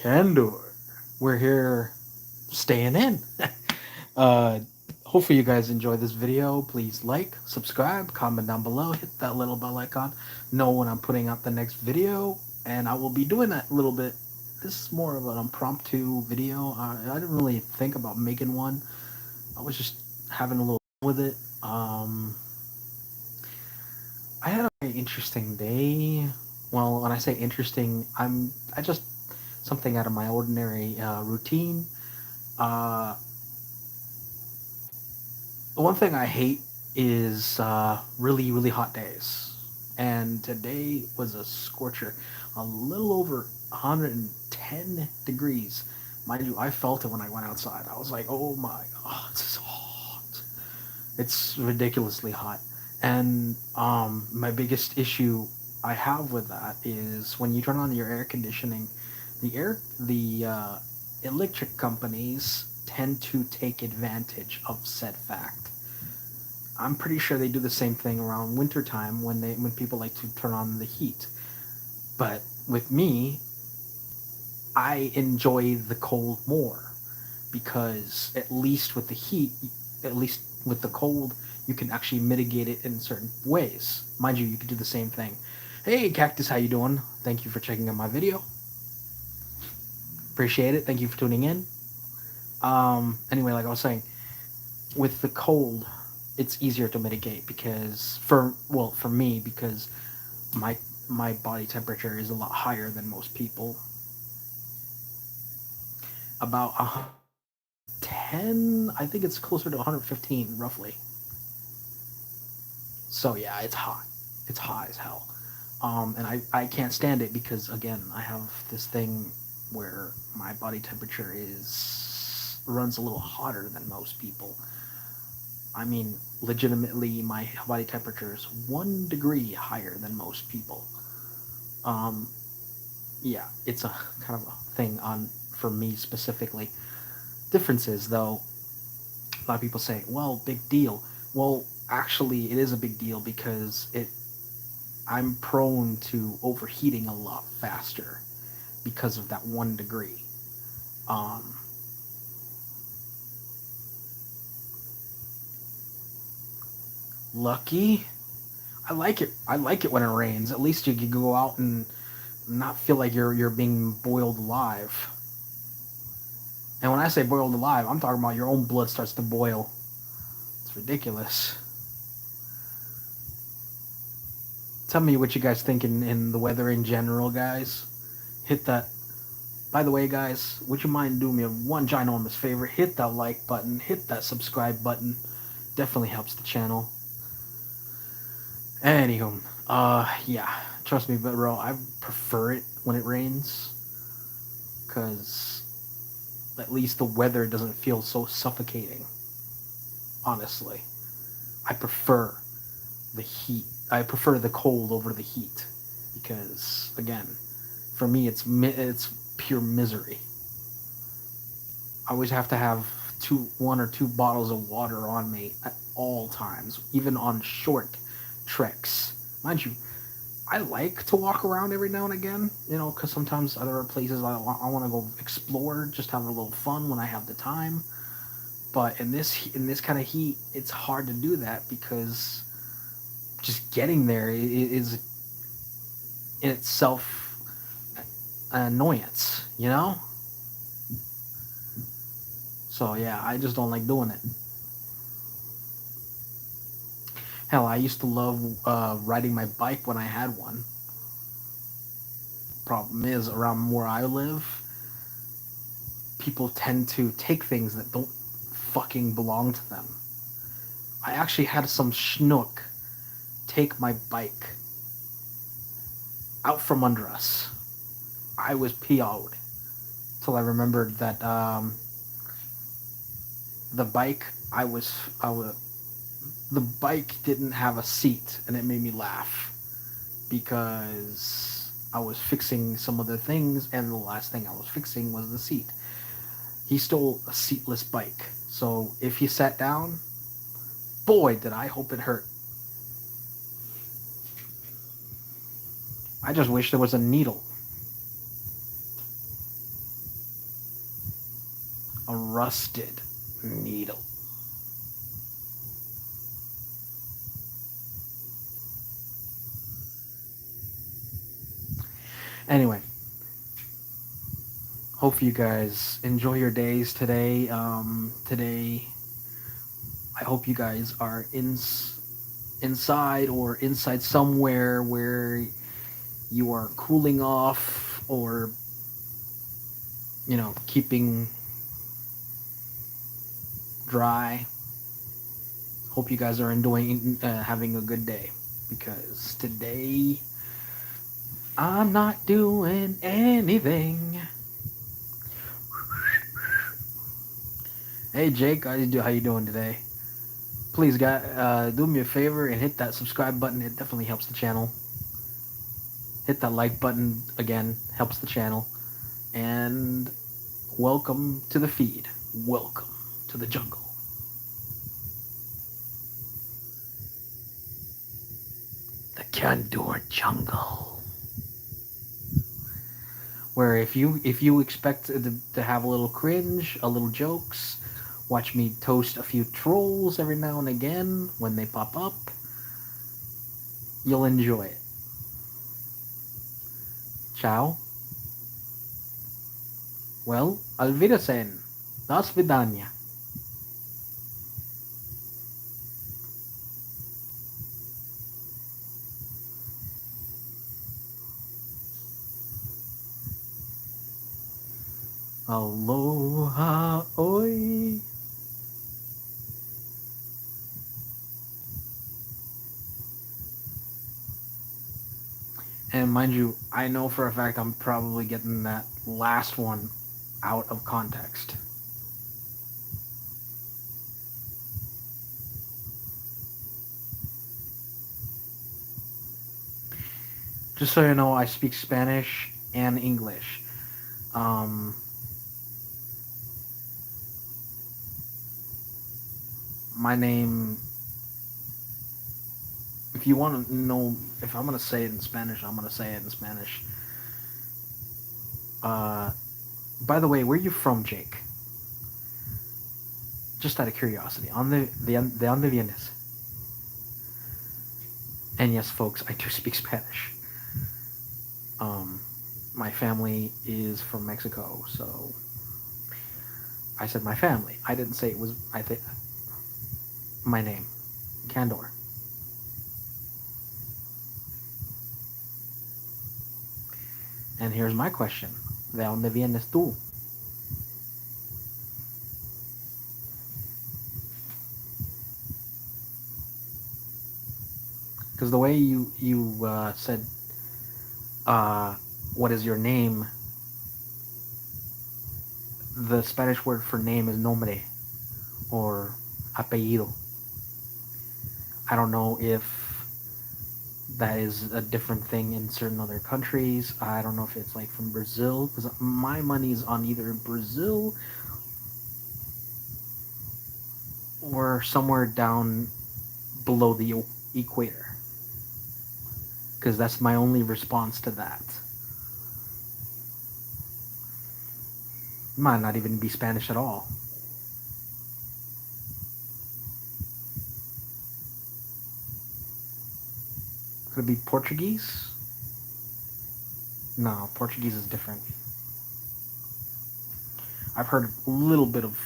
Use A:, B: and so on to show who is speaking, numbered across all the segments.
A: can do it. We're here staying in. uh, Hopefully you guys enjoy this video. Please like, subscribe, comment down below, hit that little bell icon. Know when I'm putting out the next video, and I will be doing that a little bit. This is more of an impromptu video. I didn't really think about making one. I was just having a little fun with it. I had a very interesting day. Well, when I say interesting, I just something out of my ordinary routine. Uh, One thing I hate is really, really hot days. And today was a scorcher, a little over 110 degrees. Mind you, I felt it when I went outside. I was like, oh my god, it's hot. It's ridiculously hot. And my biggest issue I have with that is when you turn on your air conditioning, the electric companies tend to take advantage of said fact. I'm pretty sure they do the same thing around wintertime when people like to turn on the heat. But with me, I enjoy the cold more because at least with the heat, at least with the cold, you can actually mitigate it in certain ways. Mind you, you can do the same thing. Hey, Cactus, how you doing? Thank you for checking out my video. Appreciate it. Thank you for tuning in. Anyway, like I was saying, with the cold, it's easier to mitigate because for me because my my body temperature is a lot higher than most people. About 110, I think it's closer to 115 roughly. So yeah, it's hot. It's hot as hell. And I can't stand it because again, I have this thing where my body temperature is runs a little hotter than most people. I mean, legitimately, my body temperature is 1 degree higher than most people. Um, yeah, it's a kind of a thing on for me specifically. Differences, though, a lot of people say, "Well, big deal." Well, actually, it is a big deal because it I'm prone to overheating a lot faster because of that 1 degree. Um, Lucky, I like it. I like it when it rains. At least you can go out and not feel like you're being boiled alive. And when I say boiled alive, I'm talking about your own blood starts to boil. It's ridiculous. Tell me what you guys think in the weather in general, guys. Hit that. By the way, guys, would you mind doing me a one ginormous favor? Hit that like button, hit that subscribe button. Definitely helps the channel. Anywho, yeah, trust me, but bro, I prefer it when it rains, cause at least the weather doesn't feel so suffocating. Honestly, I prefer the heat. I prefer the cold over the heat, because again, for me, it's pure misery. I always have to have one or two bottles of water on me at all times, even on short treks. Mind you, I like to walk around every now and again, because sometimes there are places I want to go explore, just have a little fun when I have the time. But in this kind of heat, it's hard to do that because just getting there is in itself an annoyance, you know? So yeah, I just don't like doing it. Hell, I used to love riding my bike when I had one. Problem is, around where I live, people tend to take things that don't fucking belong to them. I actually had some schnook take my bike out from under us. I was PO'd till I remembered that the bike I was the bike didn't have a seat, and it made me laugh because I was fixing some other things, and the last thing I was fixing was the seat. He stole a seatless bike, so if he sat down, boy, did I hope it hurt. I just wish there was a needle. a rusted needle. Anyway, hope you guys enjoy your days today. Today, I hope you guys are inside or inside somewhere where you are cooling off or keeping dry. Hope you guys are enjoying having a good day because today I'm not doing anything. Hey Jake, how you doing today? Please, guys, do me a favor and hit that subscribe button. It definitely helps the channel. Hit that like button again, helps the channel. And welcome to the feed. Welcome to the jungle. The Candor jungle. Where if you expect to have a little cringe, a little jokes, watch me toast a few trolls every now and again when they pop up, you'll enjoy it. Ciao. Well, Auf Wiedersehen. Das Vidania. Aloha oi. And mind you, I know for a fact I'm probably getting that last one out of context. Just so you know, I speak Spanish and English. My name, if you want to know if I'm going to say it in Spanish, I'm going to say it in Spanish. By the way, where are you from, Jake? Just out of curiosity. De donde vienes? And yes, folks, I do speak Spanish. My family is from Mexico, so I said my family. I didn't say it was. I think my name, Candor. And here's my question: ¿De dónde vienes tú? Because the way you said, what is your name? The Spanish word for name is nombre or apellido. I don't know if that is a different thing in certain other countries. I don't know if it's like from Brazil, because my money's on either Brazil or somewhere down below the equator, because that's my only response to that. Might not even be Spanish at all. Could it be Portuguese? No, Portuguese is different. I've heard a little bit of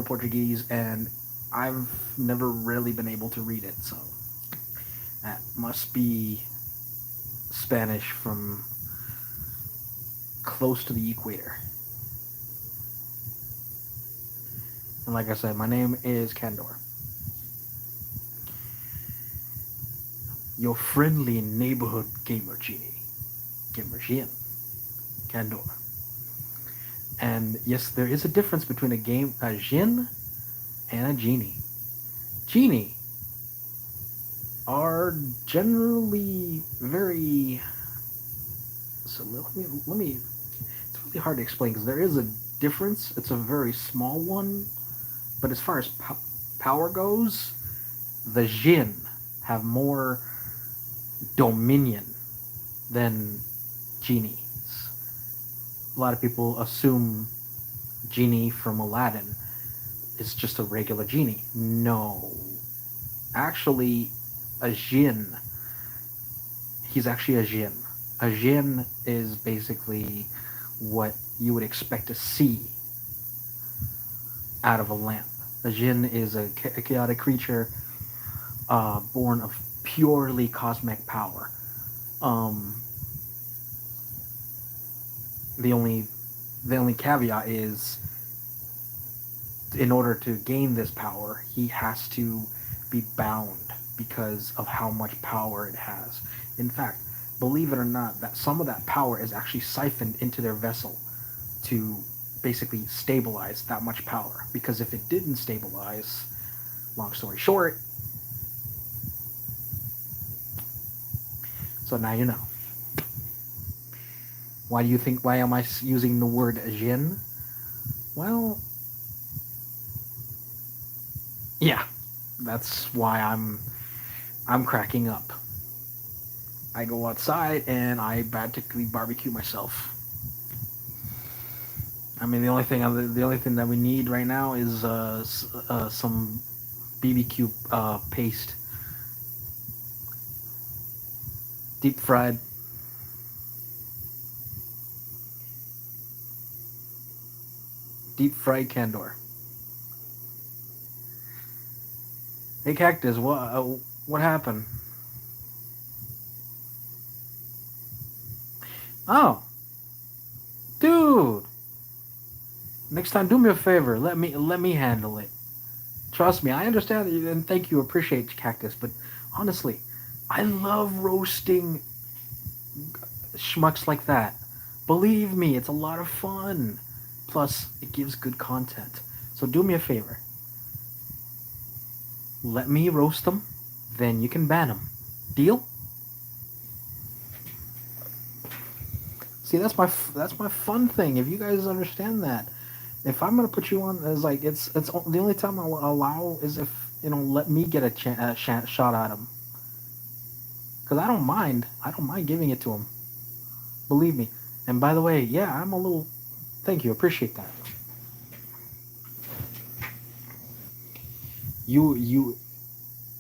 A: Portuguese, and I've never really been able to read it. So that must be Spanish from close to the equator. And like I said, my name is Candor. Your friendly neighborhood gamer genie. Gamer Gian. Candor. And yes, there is a difference between a Jin and a genie. Genie are generally very. So let me. It's really hard to explain because there is a difference. It's a very small one, but as far as power goes, the Jin have more dominion than genies. A lot of people assume genie from Aladdin is just a regular genie. No. Actually, a jinn. He's actually a jinn. A jinn is basically what you would expect to see out of a lamp. A jinn is a chaotic creature born of purely cosmic power. Um, the only the only caveat is, in order to gain this power, he has to be bound because of how much power it has. In fact, believe it or not, that some of that power is actually siphoned into their vessel to basically stabilize that much power. Because if it didn't stabilize, long story short, so now you know. Why do you think? Why am I using the word jinn? Well, yeah, that's why I'm cracking up. I go outside and I practically barbecue myself. I mean, the only thing that we need right now is some BBQ paste, deep fried. Deep fried candor. Hey, Cactus, what happened? Oh, dude. Next time, do me a favor. Let me handle it. Trust me, I understand that and thank you, appreciate Cactus, but honestly, I love roasting schmucks like that. Believe me, it's a lot of fun. Plus, it gives good content. So do me a favor. Let me roast them, then you can ban them. Deal? See, that's my fun thing. If you guys understand that, if I'm gonna put you on as like it's the only time I'll allow is if let me get a shot at him because I don't mind giving it to him. Believe me. And by the way, yeah, I'm a little. Thank you, appreciate that. You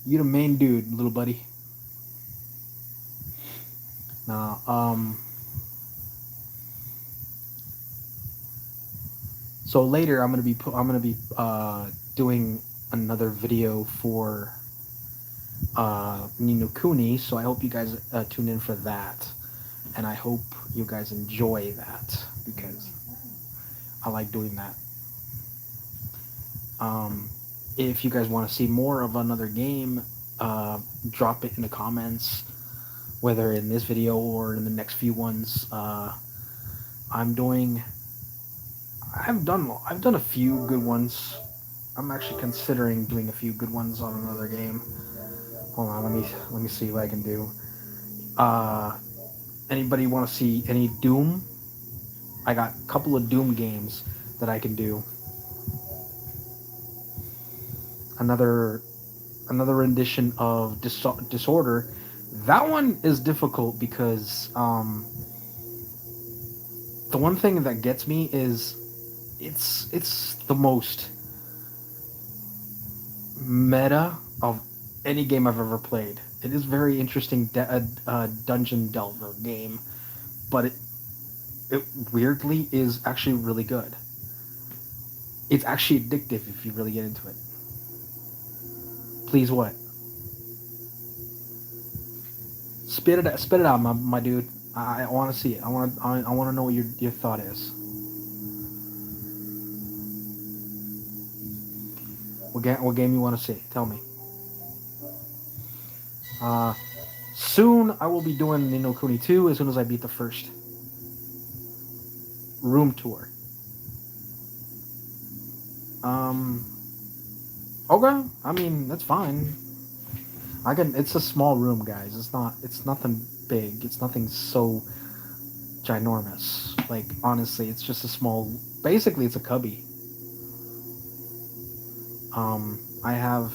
A: the main dude, little buddy. Now, so later I'm gonna be doing another video for Ni no Kuni, so I hope you guys tune in for that, and I hope you guys enjoy that because I like doing that. Um, if you guys want to see more of another game, drop it in the comments, whether in this video or in the next few ones. I'm doing. I've done a few good ones. I'm actually considering doing a few good ones on another game. Hold on, let me see what I can do. Uh, Anybody want to see any Doom? I got a couple of Doom games that I can do. Another another rendition of Disorder. That one is difficult because the one thing that gets me is it's the most meta of any game I've ever played. It is very interesting dungeon delver game, but it weirdly is actually really good. It's actually addictive if you really get into it. Please what? Spit it out, my dude. I want to see it. I want to know what your thought is. What game you want to see? Tell me. Uh, Soon I will be doing Ni no Kuni 2 as soon as I beat the first room tour. Um, okay. I mean, that's fine. I can. It's a small room, guys. It's not. It's nothing big. It's nothing so ginormous. Like honestly, it's just a small. Basically, it's a cubby. I have.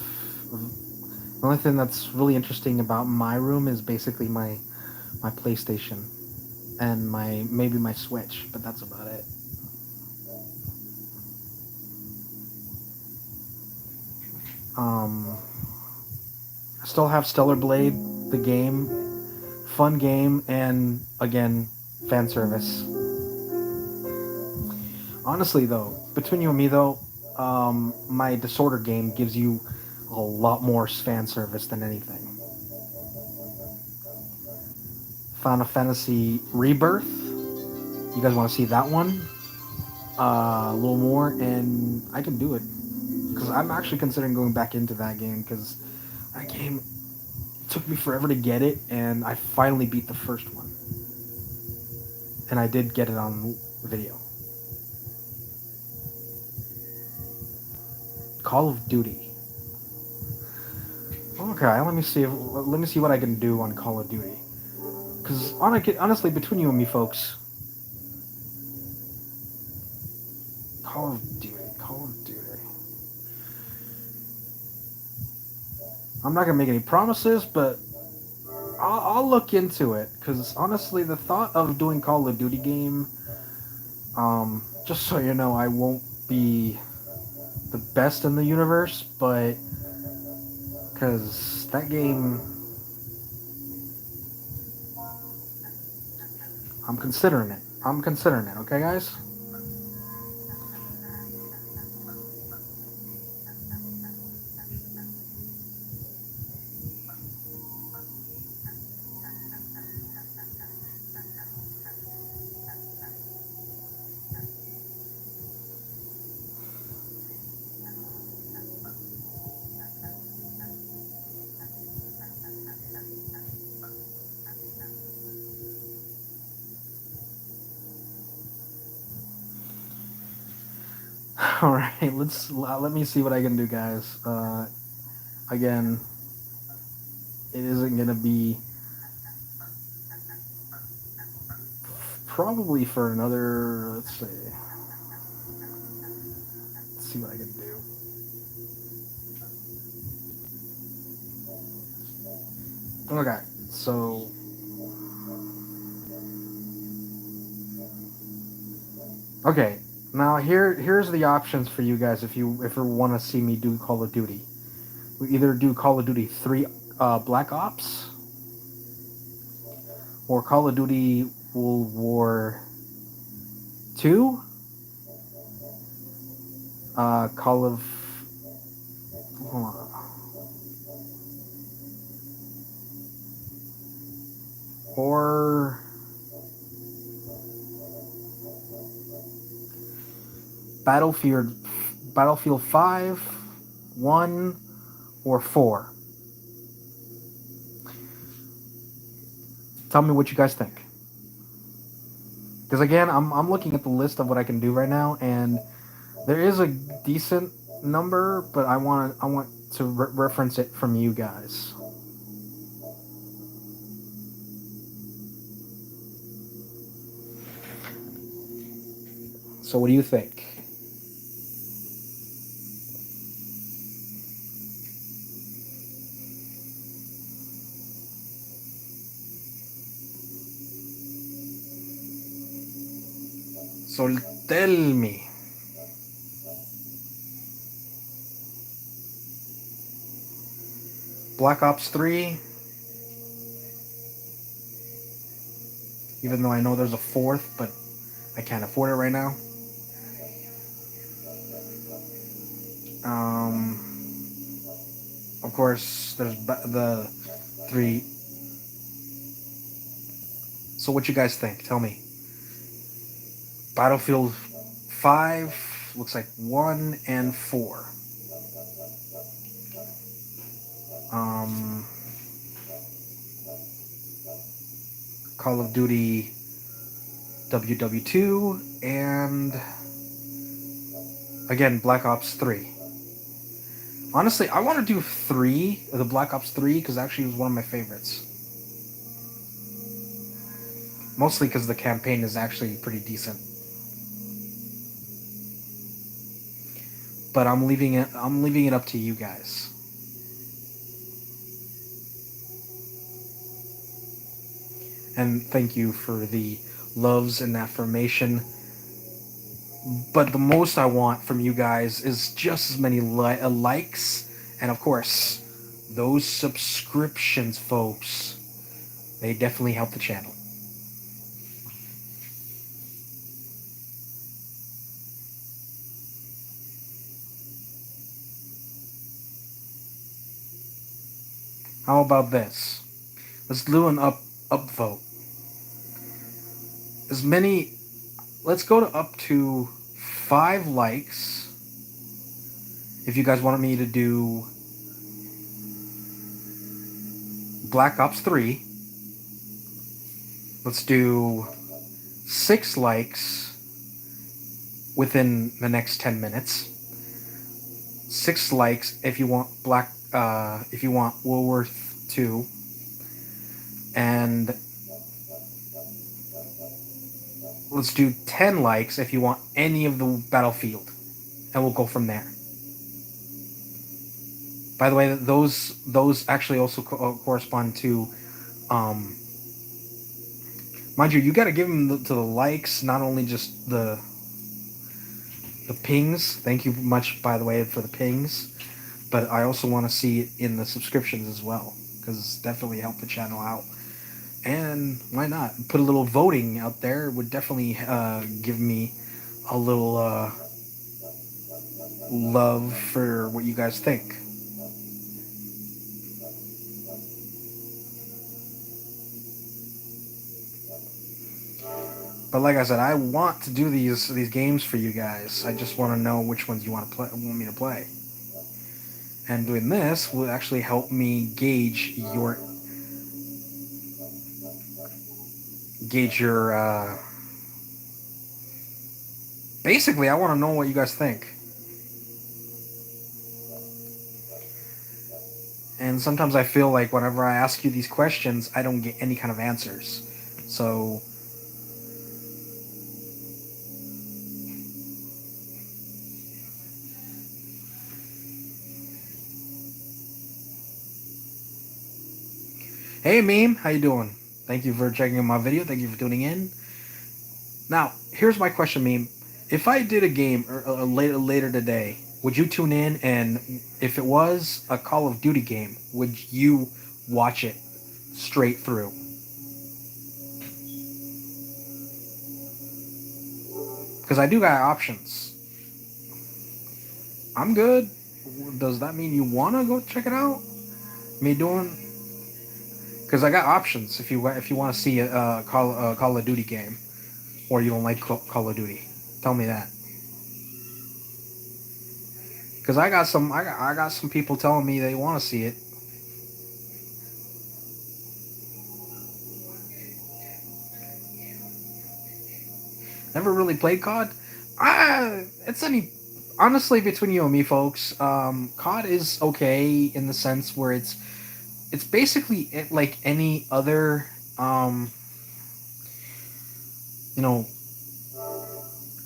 A: The only thing that's really interesting about my room is basically my PlayStation and my maybe my Switch, but that's about it. I still have Stellar Blade, the game, fun game, and again, fan service. Honestly, though, between you and me, though, my Disorder game gives you a lot more fan service than anything. Final Fantasy Rebirth. You guys want to see that one? A little more, and I can do it because I'm actually considering going back into that game because that game took me forever to get it, and I finally beat the first one, and I did get it on video. Call of Duty. Okay, let me see what I can do on Call of Duty. Because honestly, between you and me, folks, Call of Duty. I'm not gonna make any promises, but I'll look into it. Because honestly, the thought of doing Call of Duty game, just so you know, I won't be the best in the universe, but because that game, I'm considering it. I'm considering it. Okay, guys. All right, let me see what I can do, guys. Again, it isn't gonna be probably for another. Let's see what I can do. Okay, so okay, now here's the options for you guys if you want to see me do Call of Duty. We either do Call of Duty 3 Black Ops or Call of Duty World War 2, Call of hold on. Or Battlefield Battlefield 5, 1 or 4. Tell me what you guys think. Because again, I'm looking at the list of what I can do right now, and there is a decent number, but I want to reference it from you guys. So what do you think? So tell me. Black Ops 3, even though I know there's a fourth, but I can't afford it right now. Um, of course, there's the 3. So what you guys think? Tell me. Battlefield 5 looks like 1 and 4. Um, Call of Duty WW2 and again Black Ops 3. Honestly, I want to do 3, the Black Ops 3, because actually it was one of my favorites. Mostly because the campaign is actually pretty decent. But I'm leaving it up to you guys. And thank you for the loves and affirmation. But the most I want from you guys is just as many likes And of course, those subscriptions, folks, they definitely help the channel. How about this? Let's do an upvote. As many, let's go to up to 5 likes. If you guys wanted me to do Black Ops 3, let's do 6 likes within the next 10 minutes. 6 likes if you want if you want World War 2, and let's do 10 likes if you want any of the Battlefield, and we'll go from there. By the way, those actually also correspond to, mind you, you got to give them to the likes, not only just the pings. Thank you much, by the way, for the pings, but I also want to see it in the subscriptions as well, because it's definitely helped the channel out. And why not put a little voting out there? It would definitely give me a little love for what you guys think. But like I said, I want to do these games for you guys. I just want to know which ones you want me to play. And doing this will actually help me gauge your basically, I want to know what you guys think. And sometimes I feel like whenever I ask you these questions, I don't get any kind of answers. So hey meme, how you doing? Thank you for checking out my video. Thank you for tuning in. Now, here's my question, meme. If I did a game later today, would you tune in? And if it was a Call of Duty game, would you watch it straight through? Because I do got options. I'm good. Does that mean you want to go check it out? Me doing? Because I got options. If you want to see a Call of Duty game, or you don't like Call of Duty, tell me that. Because I got some people telling me they want to see it. Never really played COD. It's any honestly between you and me, folks. COD is okay in the sense where it's basically like any other you know.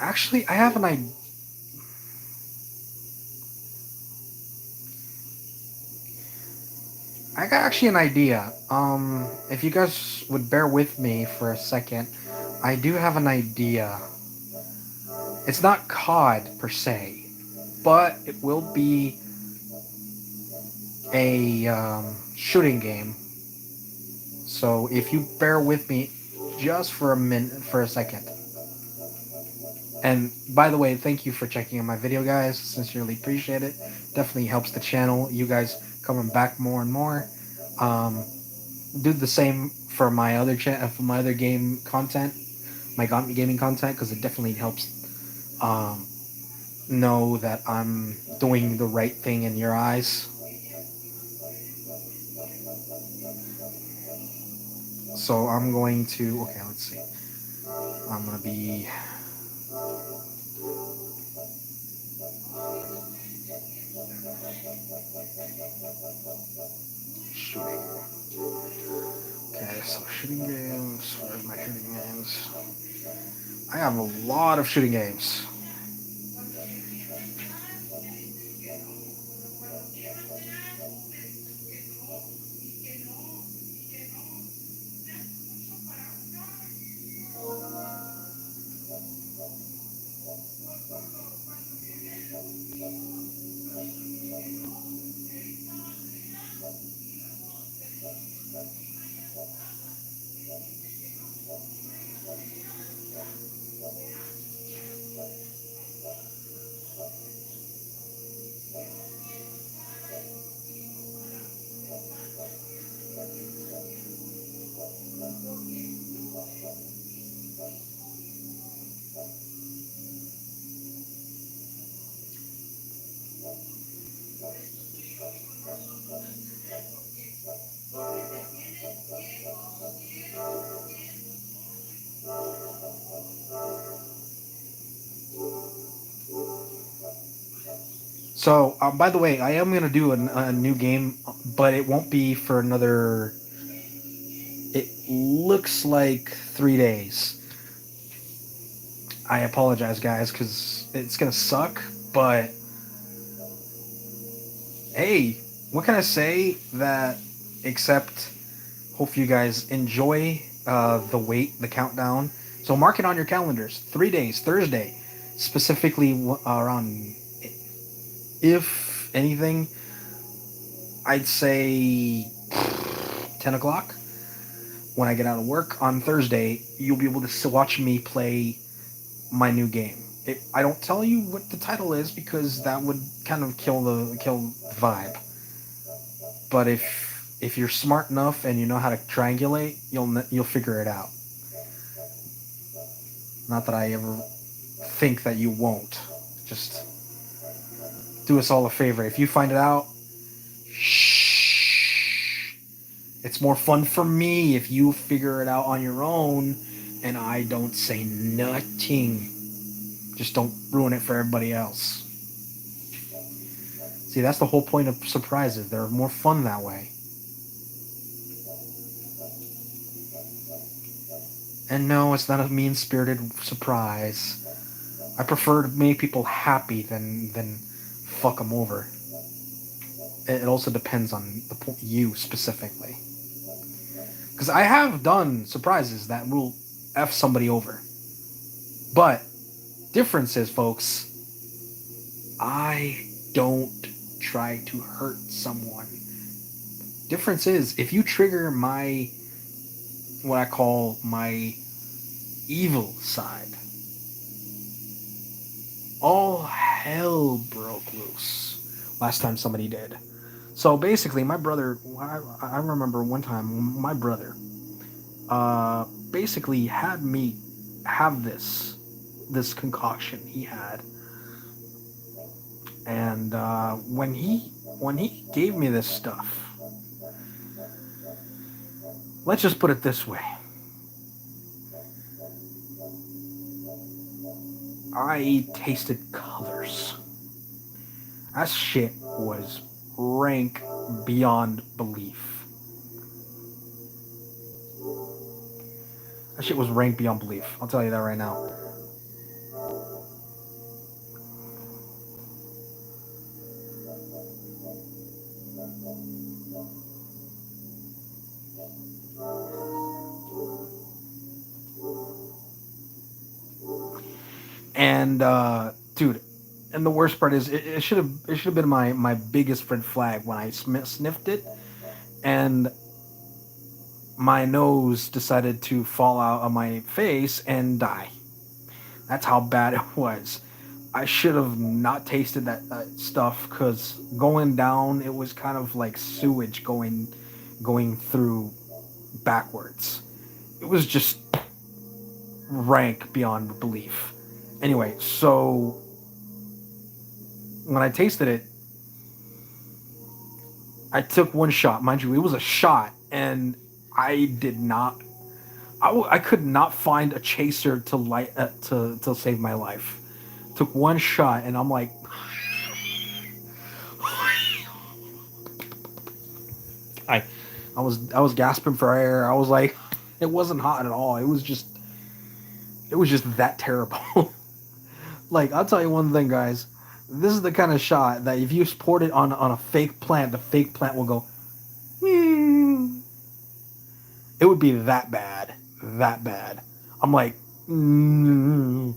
A: Actually, I have an idea. I got actually an idea. If you guys would bear with me for a second, I do have an idea. It's not COD per se, but it will be a shooting game. So if you bear with me just for a second. And by the way, thank you for checking out my video, guys. Sincerely appreciate it. Definitely helps the channel. You guys coming back more and more. Do the same for my other for my other game content, my gaming content, because it definitely helps know that I'm doing the right thing in your eyes. So I'm going to, okay, let's see. I'm going to be shooting. Okay, so shooting games. Where's my shooting games? I have a lot of shooting games. So, by the way, I am gonna do a new game, but it won't be for another. It looks like 3 days. I apologize, guys, because it's gonna suck. But hey, what can I say that except hope you guys enjoy the wait, the countdown. So mark it on your calendars. 3 days, Thursday, specifically around, if anything, I'd say 10 o'clock. When I get out of work on Thursday, you'll be able to watch me play my new game. I don't tell you what the title is because that would kind of kill the vibe. But if you're smart enough and you know how to triangulate, you'll figure it out. Not that I ever think that you won't. Just do us all a favor. If you find it out, shh. It's more fun for me if you figure it out on your own and I don't say nothing. Just don't ruin it for everybody else. See, that's the whole point of surprises. They're more fun that way. And no, it's not a mean-spirited surprise. I prefer to make people happy than fuck them over. It also depends on you specifically. Because I have done surprises that will f somebody over. But difference is, folks, I don't try to hurt someone. Difference is, if you trigger my, what I call my evil side, all hell broke loose last time somebody did. So basically, my brother, I remember one time my brother basically had me have this concoction he had, and when he gave me this stuff, let's just put it this way: I tasted colors. That shit was rank beyond belief. That shit was rank beyond belief. I'll tell you that right now. And dude, and the worst part is, it should have been my biggest red flag when I sniffed it, and my nose decided to fall out of my face and die. That's how bad it was. I should have not tasted that stuff because going down, it was kind of like sewage going through backwards. It was just rank beyond belief. Anyway, so when I tasted it, I took one shot. Mind you, it was a shot, and I did not. I could not find a chaser to light to save my life. Took one shot, and I'm like, I, I was gasping for air. I was like, it wasn't hot at all. It was just that terrible. Like, I'll tell you one thing, guys. This is the kind of shot that if you poured it on a fake plant, the fake plant will go. "Hmm." It would be that bad, that bad. I'm like, mm.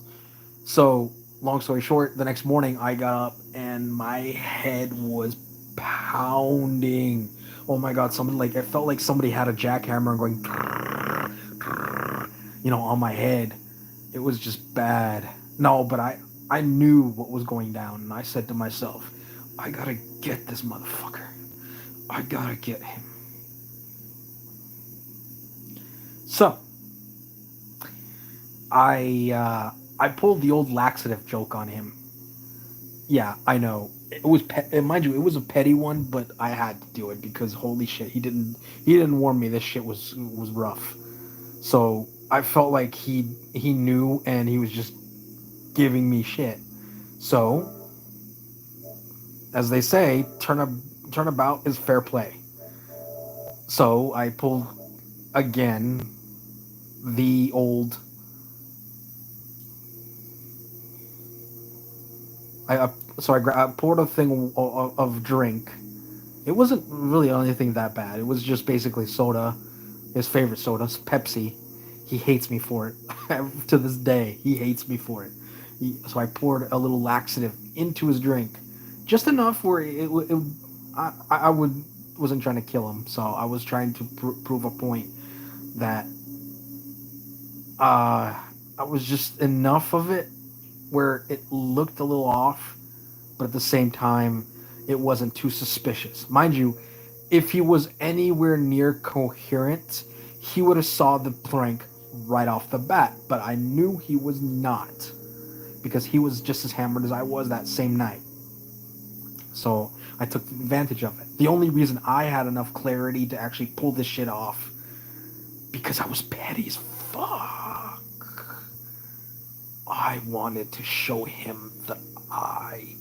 A: So long story short, the next morning I got up and my head was pounding. Oh my god, somebody, like, it felt like somebody had a jackhammer going, on my head. It was just bad. No, but I knew what was going down, and I said to myself, I gotta get this motherfucker. I gotta get him. So I pulled the old laxative joke on him. Yeah, I know. Mind you, it was a petty one, but I had to do it because holy shit, he didn't warn me this shit was rough. So I felt like he knew and he was just giving me shit. So as they say, turnabout is fair play. So I pulled again the old. I I poured a thing of drink. It wasn't really anything that bad. It was just basically soda, his favorite soda, Pepsi. He hates me for it. To this day, he hates me for it. So I poured a little laxative into his drink, just enough where I wasn't trying to kill him. So I was trying to prove a point that I was just enough of it where it looked a little off, but at the same time, it wasn't too suspicious. Mind you, if he was anywhere near coherent, he would have saw the prank right off the bat. But I knew he was not because he was just as hammered as I was that same night. So I took advantage of it. The only reason I had enough clarity to actually pull this shit off because I was petty as fuck. I wanted to show him that I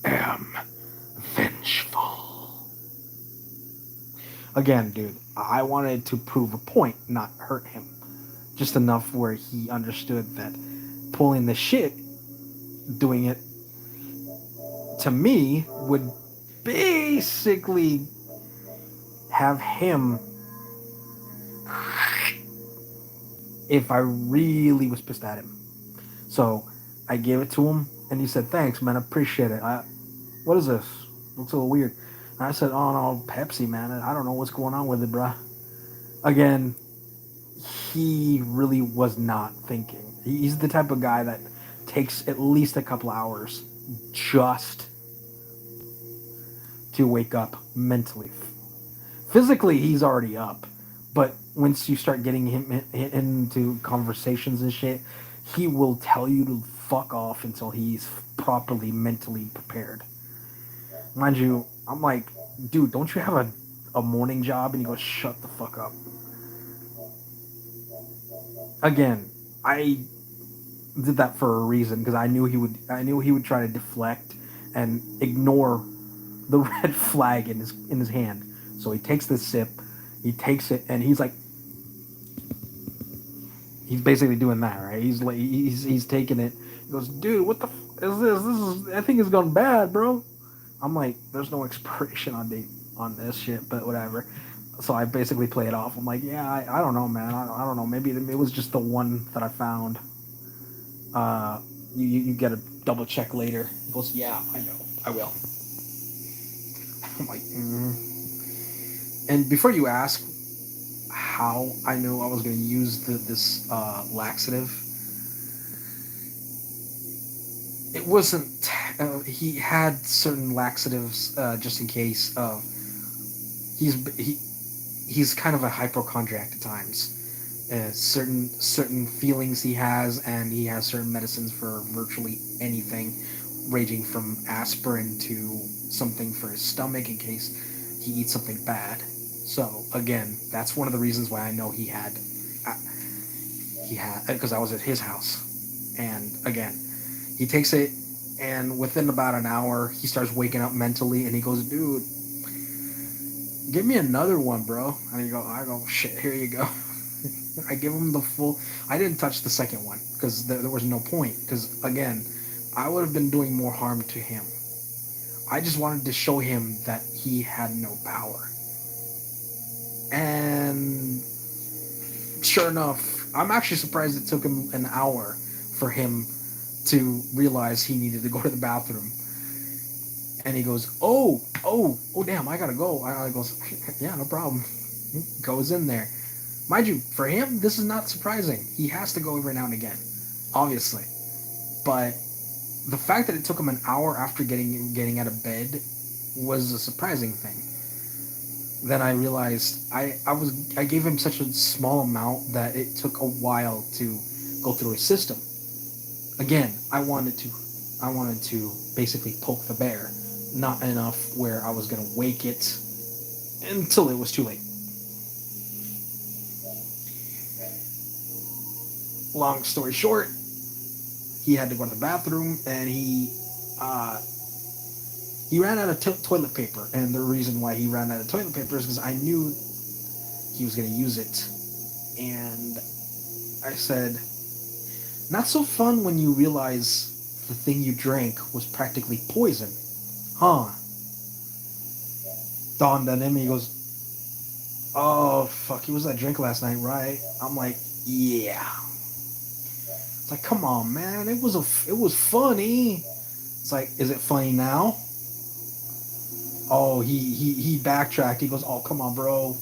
A: am vengeful. Again, dude, I wanted to prove a point, not hurt him. Just enough where he understood that pulling the shit, doing it to me, would basically have him, if I really was pissed at him. So I gave it to him, and he said, "Thanks, man. I appreciate it. What is this? Looks a little weird." And I said, "Oh no, Pepsi, man. I don't know what's going on with it, bruh." Again, he really was not thinking. He's the type of guy that takes at least a couple hours just to wake up mentally. Physically, he's already up, but once you start getting him into conversations and shit, he will tell you to fuck off until he's properly mentally prepared. Mind you, I'm like, dude, don't you have a morning job? And he goes, shut the fuck up. Again, I did that for a reason because I knew he would try to deflect and ignore the red flag in his hand. So he takes this sip, he takes it, and he's basically doing that, right? He's taking it. He goes, dude, what the is this? This is I think it's gone bad, bro. I'm like, there's no expiration on date on this shit, but whatever. So I basically play it off. I'm like, yeah, I don't know, man. I don't know. Maybe it was just the one that I found. Uh, you get a double check later. He goes, yeah, I know, I will. I'm like, And before you ask how I knew I was going to use this laxative, it wasn't. He had certain laxatives just in case of. He's kind of a hypochondriac at times. Certain feelings he has, and he has certain medicines for virtually anything, ranging from aspirin to something for his stomach in case he eats something bad. So again, that's one of the reasons why I know he had because I was at his house, and again, he takes it, and within about an hour, he starts waking up mentally, and he goes, "Dude, give me another one, bro." And I go, "Shit, here you go." I give him the full. I didn't touch the second one because there was no point. Because again, I would have been doing more harm to him. I just wanted to show him that he had no power. And sure enough, I'm actually surprised it took him an hour for him to realize he needed to go to the bathroom. And he goes, oh, damn, I gotta go. I goes, yeah, no problem. Goes in there. Mind you, for him, this is not surprising. He has to go every now and again, obviously. But the fact that it took him an hour after getting out of bed was a surprising thing. Then I realized I gave him such a small amount that it took a while to go through his system. Again, I wanted to basically poke the bear, not enough where I was gonna wake it until it was too late. Long story short, he had to go to the bathroom, and he uh, He ran out of toilet paper, and the reason why he ran out of toilet paper is because I knew he was going to use it. And I said, not so fun when you realize the thing you drank was practically poison. Huh? Dawned on him, and he goes, oh, fuck, it was that drink last night, right? I'm like, yeah. It's like, come on, man, it was funny. It's like, is it funny now? Oh, he backtracked. He goes, oh, come on, bro.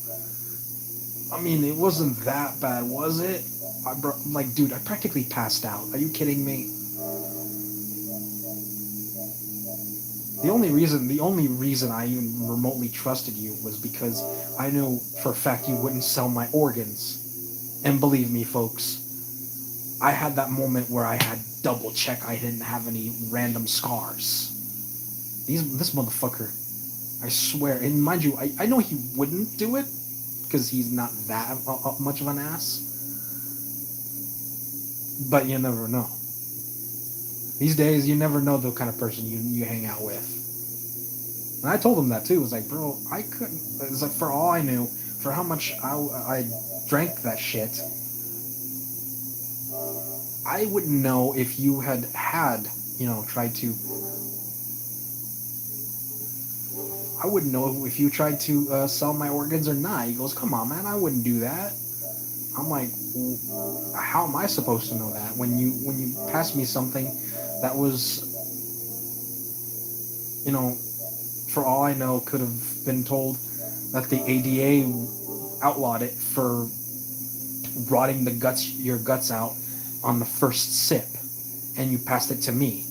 A: I mean, it wasn't that bad, was it? I'm like, dude, I practically passed out. Are you kidding me? The only reason I even remotely trusted you was because I knew for a fact you wouldn't sell my organs. And believe me, folks, I had that moment where I had double check I didn't have any random scars. This motherfucker, I swear, and mind you, I know he wouldn't do it because he's not that much of an ass. But you never know. These days, you never know the kind of person you hang out with. And I told him that too. It was like, bro, I couldn't. It's like, for all I knew, for how much I drank that shit, I wouldn't know if you had, tried to. I wouldn't know if you tried to sell my organs or not. He goes, come on, man, I wouldn't do that. I'm like, well, how am I supposed to know that when you passed me something that was, for all I know, could have been told that the ADA outlawed it for rotting your guts out on the first sip, and you passed it to me.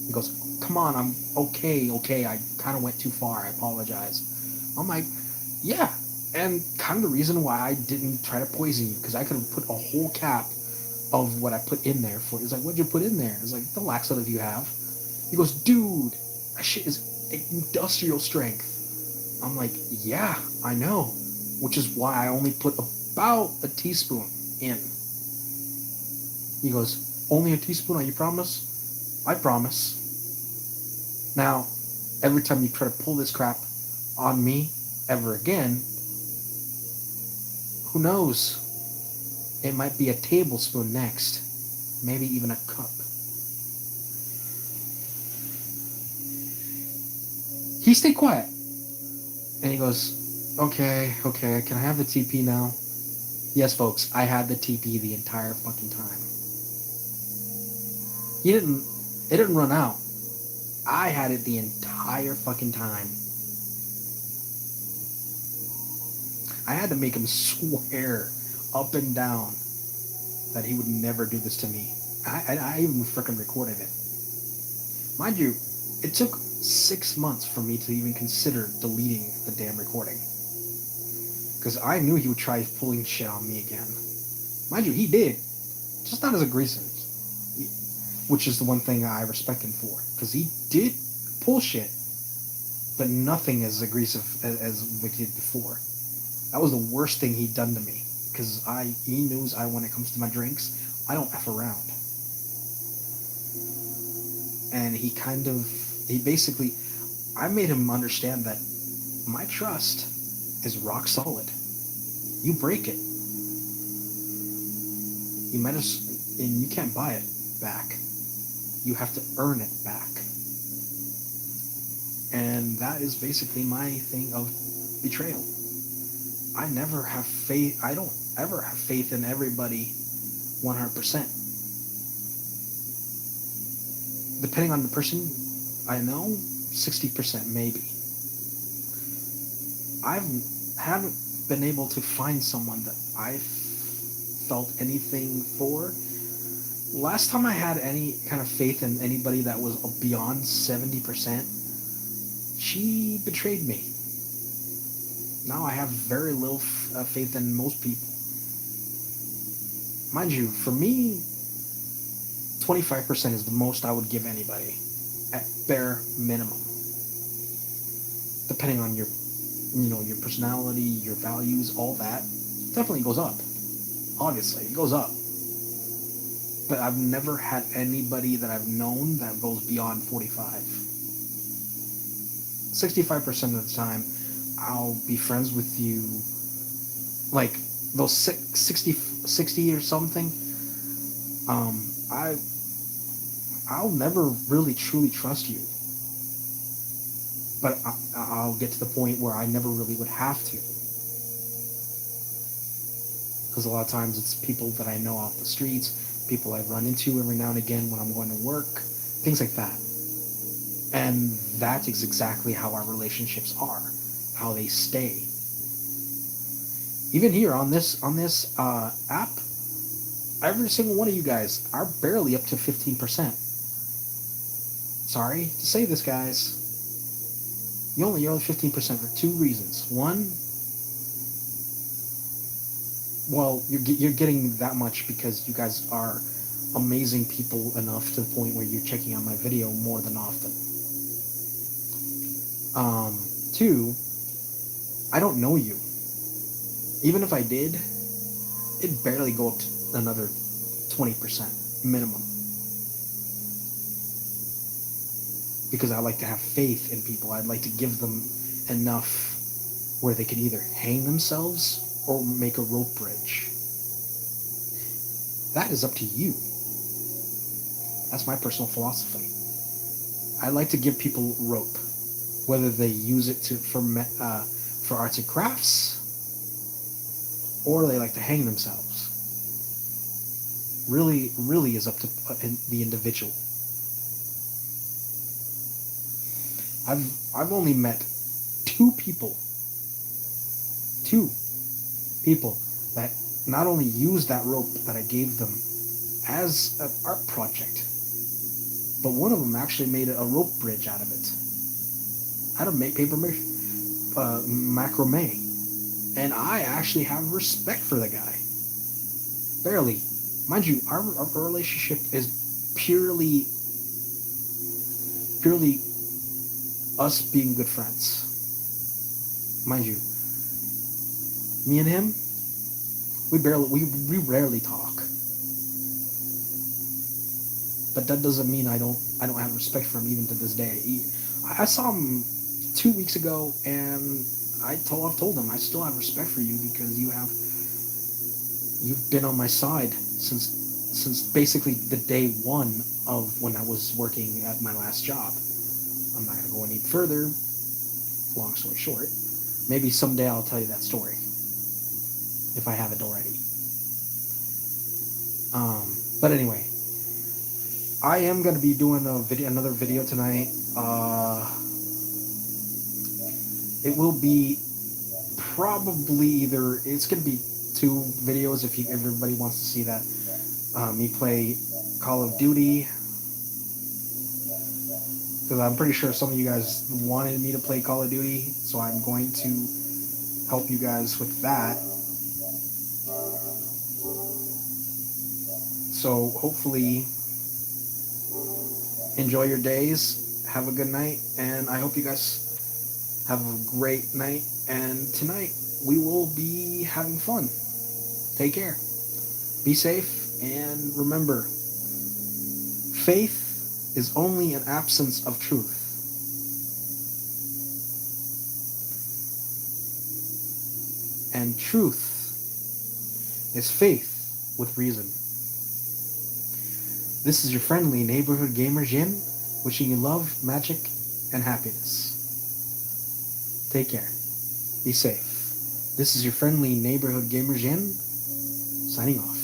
A: He goes, come on, I'm okay, I kind of went too far, I apologize. I'm like, yeah, and kind of the reason why I didn't try to poison you, because I could have put a whole cap of what I put in there for. He's like, what'd you put in there? It's like, the laxative you have. He goes, dude, that shit is industrial strength. I'm like, yeah, I know, which is why I only put about a teaspoon in. He goes, only a teaspoon, are you promise? I promise. Now, every time you try to pull this crap on me ever again, who knows? It might be a tablespoon next. Maybe even a cup. He stayed quiet. And he goes, okay, can I have the TP now? Yes, folks, I had the TP the entire fucking time. It didn't run out. I had it the entire fucking time. I had to make him swear up and down that he would never do this to me. I even freaking recorded it. Mind you, it took 6 months for me to even consider deleting the damn recording. Because I knew he would try pulling shit on me again. Mind you, he did. Just not as aggressive. Which is the one thing I respect him for. Because he did pull shit, but nothing as aggressive as we did before. That was the worst thing he'd done to me. Because he knows when it comes to my drinks, I don't F around. And he basically, I made him understand that my trust is rock solid. You break it, you might as, and you can't buy it back. You have to earn it back. And that is basically my thing of betrayal. I don't ever have faith in everybody 100%. Depending on the person I know, 60% maybe. I haven't been able to find someone that I felt anything for. Last time I had any kind of faith in anybody that was beyond 70%, she betrayed me. Now I have very little faith in most people. Mind you, for me, 25% is the most I would give anybody, at bare minimum. Depending on your personality, your values, all that, definitely goes up. Obviously, it goes up. But I've never had anybody that I've known that goes beyond 45. 65% of the time, I'll be friends with you, like those 60 or something. Um, I I'll never really truly trust you, but I'll get to the point where I never really would have to, because a lot of times it's people that I know off the streets, people I run into every now and again when I'm going to work, things like that. And that is exactly how our relationships are, how they stay. Even here on this app, every single one of you guys are barely up to 15%. Sorry to say this, guys. You're only 15% for two reasons. One, well, you're getting that much because you guys are amazing people enough to the point where you're checking out my video more than often. Two, I don't know you. Even if I did, it'd barely go up to another 20% minimum. Because I like to have faith in people. I'd like to give them enough where they can either hang themselves or make a rope bridge. That is up to you. That's my personal philosophy. I like to give people rope, whether they use it for arts and crafts or they like to hang themselves. Really, really is up to the individual. I've only met two people, two people that not only used that rope that I gave them as an art project, but one of them actually made a rope bridge out of it, out of paper macrame, and I actually have respect for the guy. Barely, mind you, our relationship is purely us being good friends. Mind you, me and him, we rarely talk. But that doesn't mean I don't have respect for him even to this day. I saw him 2 weeks ago, and I've told him I still have respect for you because you've been on my side since basically the day one of when I was working at my last job. I'm not gonna go any further. Long story short, maybe someday I'll tell you that story if I haven't already. But anyway, I am gonna be doing another video tonight. It will be probably it's gonna be two videos if everybody wants to see that. Me play Call of Duty, because I'm pretty sure some of you guys wanted me to play Call of Duty, so I'm going to help you guys with that. So hopefully enjoy your days, have a good night, and I hope you guys have a great night. And tonight we will be having fun. Take care, be safe, and remember, faith is only an absence of truth. And truth is faith with reason. This is your friendly neighborhood gamer Jin, wishing you love, magic, and happiness. Take care. Be safe. This is your friendly neighborhood gamer Jin, signing off.